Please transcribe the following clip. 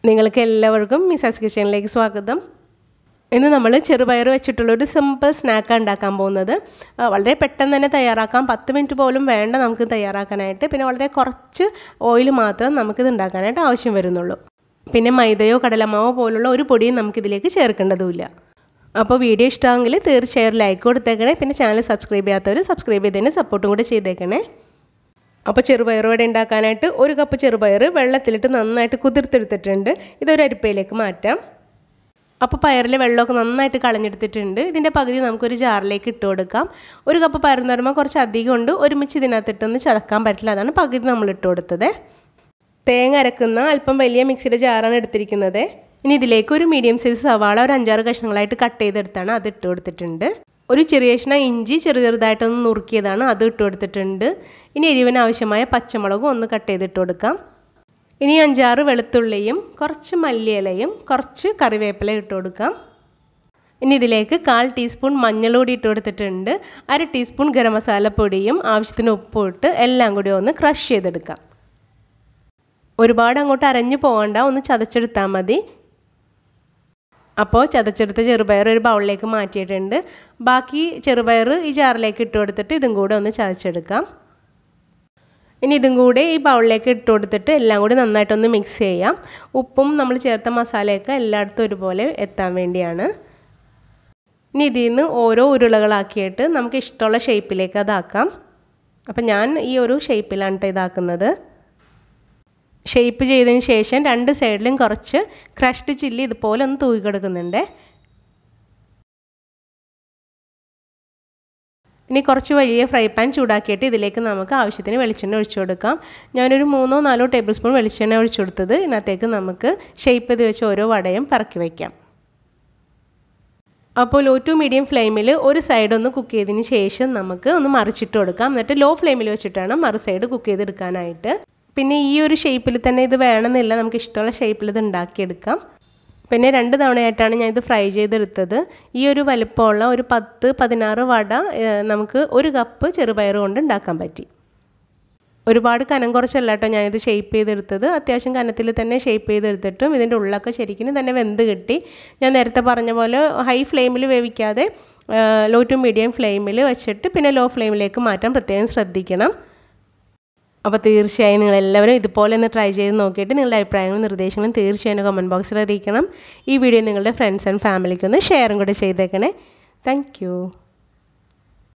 നിങ്ങൾക്ക് എല്ലാവർക്കും മിസാസ് കിച്ചണിലേക്ക് സ്വാഗതം. ഇന്ന് നമ്മൾ ചെറുപയർ വെച്ചിട്ടുള്ളൊരു സിമ്പിൾ സ്നാക്കാണ് ഉണ്ടാക്കാൻ പോകുന്നത്. വളരെ പെട്ടെന്ന് തന്നെ തയ്യാറാക്കാം. 10 മിനിറ്റ് പോലും വേണ്ട നമുക്ക് തയ്യാറാക്കാനായിട്ട്. പിന്നെ വളരെ കുറച്ച് ഓയിൽ മാത്രം നമുക്കിത് ഉണ്ടാക്കാനായിട്ട് ആവശ്യം വരുന്നുള്ളൂ. പിന്നെ മൈദയോ കടലമാവോ പോലുള്ള ഒരു പൊടിയും നമുക്കിതിലേക്ക് ചേർക്കേണ്ടതുമില്ല. അപ്പോൾ വീഡിയോ ഇഷ്ടമാണെങ്കിൽ തീർച്ചയായും ലൈക്ക് കൊടുത്തേക്കണേ. പിന്നെ ചാനൽ സബ്സ്ക്രൈബ് ചെയ്യാത്തവർ സബ്സ്ക്രൈബ് ചെയ്തതിന് സപ്പോർട്ടും കൂടെ ചെയ്തേക്കണേ. അപ്പോൾ ചെറുപയർ വട ഉണ്ടാക്കാനായിട്ട് 1 കപ്പ് ചെറുപയർ വെള്ളത്തിലിട്ട് നന്നായിട്ട് കുതിർത്തെടുത്തിട്ടുണ്ട്. ഇതൊരു അരിപ്പയിലേക്ക് മാറ്റാം. അപ്പോൾ പയറിലെ വെള്ളമൊക്കെ നന്നായിട്ട് കളഞ്ഞെടുത്തിട്ടുണ്ട്. ഇതിൻ്റെ പകുതി നമുക്കൊരു ജാറിലേക്ക് ഇട്ട് കൊടുക്കാം. 1 കപ്പ് പയർ എന്ന് പറയുമ്പോൾ കുറച്ച് അധികം ഉണ്ട്. ഒരുമിച്ച് ഇതിനകത്തിട്ടൊന്ന് ചതക്കാൻ പറ്റില്ല. അതാണ് പകുതി നമ്മൾ ഇട്ട് കൊടുത്തത്. തേങ്ങ അരക്കുന്ന അല്പം വലിയ മിക്സിയുടെ ജാറാണ് എടുത്തിരിക്കുന്നത്. ഇനി ഇതിലേക്ക് ഒരു മീഡിയം സൈസ് സവാള ഒരു 5-6 കഷ്ണങ്ങളായിട്ട് കട്ട് ചെയ്തെടുത്താണ് അത് ഇട്ട് കൊടുത്തിട്ടുണ്ട്. ഒരു ചെറിയ കഷ്ണം ഇഞ്ചി ചെറുതായിട്ടൊന്ന് നുറുക്കിയതാണ് അത് ഇട്ട് കൊടുത്തിട്ടുണ്ട്. ഇനി എരിവിന് ആവശ്യമായ പച്ചമുളകും ഒന്ന് കട്ട് ചെയ്തിട്ട് കൊടുക്കാം. ഇനി 5-6 വെളുത്തുള്ളിയും കുറച്ച് മല്ലിയിലയും കുറച്ച് കറിവേപ്പിലയും ഇട്ട് കൊടുക്കാം. ഇനി ഇതിലേക്ക് 1/4 ടീസ്പൂൺ മഞ്ഞൾപ്പൊടി ഇട്ട് കൊടുത്തിട്ടുണ്ട്. 1/2 ടീസ്പൂൺ ഗരം മസാലപ്പൊടിയും ആവശ്യത്തിന് ഉപ്പും ഇട്ട് എല്ലാം കൂടി ഒന്ന് ക്രഷ് ചെയ്തെടുക്കാം. ഒരുപാട് അങ്ങോട്ട് അരഞ്ഞു പോകണ്ട, ഒന്ന് ചതച്ചെടുത്താൽ മതി. അപ്പോൾ ചതച്ചെടുത്ത ചെറുപയർ ഒരു ബൗളിലേക്ക് മാറ്റിയിട്ടുണ്ട്. ബാക്കി ചെറുപയർ ഈ ജാറിലേക്ക് ഇട്ട് കൊടുത്തിട്ട് ഇതും കൂടെ ഒന്ന് ചതച്ചെടുക്കാം. ഇനി ഇതും കൂടെ ഈ ബൗളിലേക്ക് ഇട്ട് കൊടുത്തിട്ട് എല്ലാം കൂടി നന്നായിട്ടൊന്ന് മിക്സ് ചെയ്യാം. ഉപ്പും നമ്മൾ ചേർത്ത മസാലയൊക്കെ എല്ലായിടത്തും ഒരുപോലെ എത്താൻ വേണ്ടിയാണ്. ഇനി ഇതിൽ നിന്ന് ഓരോ ഉരുളകളാക്കിയിട്ട് നമുക്ക് ഇഷ്ടമുള്ള ഷേപ്പിലേക്ക് അതാക്കാം. അപ്പം ഞാൻ ഈ ഒരു ഷേപ്പിലാണ് ഇതാക്കുന്നത്. ഷേപ്പ് ചെയ്തതിന് ശേഷം 2 സൈഡിലും കുറച്ച് ക്രഷ്ഡ് ചില്ലി ഇതുപോലെ ഒന്ന് തൂക്കി കൊടുക്കുന്നുണ്ട്. ഇനി കുറച്ച് വലിയ ഫ്രൈ പാൻ ചൂടാക്കിയിട്ട് ഇതിലേക്ക് നമുക്ക് ആവശ്യത്തിന് വെളിച്ചെണ്ണ ഒഴിച്ചു കൊടുക്കാം. ഞാനൊരു 3-4 ടേബിൾ സ്പൂൺ വെളിച്ചെണ്ണ ഒഴിച്ചു കൊടുത്തത്. ഇതിനകത്തേക്ക് നമുക്ക് ഷേപ്പ് ചെയ്ത് വെച്ച് ഓരോ വടയും പറക്കി വയ്ക്കാം. അപ്പോൾ ലോ ടു മീഡിയം ഫ്ലെയിമിൽ ഒരു സൈഡ് ഒന്ന് കുക്ക് ചെയ്തതിന് ശേഷം നമുക്ക് ഒന്ന് മറിച്ചിട്ട് കൊടുക്കാം. എന്നിട്ട് ലോ ഫ്ലെയിമിൽ വെച്ചിട്ടാണ് മറു സൈഡ് കുക്ക് ചെയ്തെടുക്കാനായിട്ട്. പിന്നെ ഈ ഒരു ഷേപ്പിൽ തന്നെ ഇത് വേണമെന്നില്ല, നമുക്ക് ഇഷ്ടമുള്ള ഷേപ്പിൽ ഇത് ഉണ്ടാക്കിയെടുക്കാം. പിന്നെ 2 തവണയായിട്ടാണ് ഞാൻ ഇത് ഫ്രൈ ചെയ്തെടുത്തത്. ഈ ഒരു വലിപ്പമുള്ള ഒരു 10-16 വട നമുക്ക് 1 കപ്പ് ചെറുപയർ കൊണ്ട് ഉണ്ടാക്കാൻ പറ്റി. ഒരുപാട് കനം കുറച്ചല്ല കേട്ടോ ഞാനിത് ഷേപ്പ് ചെയ്തെടുത്തത്. അത്യാവശ്യം കനത്തിൽ തന്നെ ഷേപ്പ് ചെയ്തെടുത്തിട്ടും ഇതിൻ്റെ ഉള്ളൊക്കെ ശരിക്കും തന്നെ വെന്ത് കിട്ടി. ഞാൻ നേരത്തെ പറഞ്ഞ പോലെ ഹൈ ഫ്ലെയിമിൽ വേവിക്കാതെ ലോ ടു മീഡിയം ഫ്ലെയിമിൽ വെച്ചിട്ട് പിന്നെ ലോ ഫ്ലെയിമിലേക്ക് മാറ്റാൻ പ്രത്യേകം ശ്രദ്ധിക്കണം. അപ്പോൾ തീർച്ചയായും നിങ്ങളെല്ലാവരും ഇതുപോലെ ഒന്ന് ട്രൈ ചെയ്ത് നോക്കിയിട്ട് നിങ്ങളുടെ അഭിപ്രായങ്ങളും നിർദ്ദേശങ്ങളും തീർച്ചയായും കമൻറ്റ് ബോക്സിൽ അറിയിക്കണം. ഈ വീഡിയോ നിങ്ങളുടെ ഫ്രണ്ട്സ് ആൻഡ് ഫാമിലിക്കൊന്ന് ഷെയറും കൂടെ ചെയ്തേക്കണേ. താങ്ക്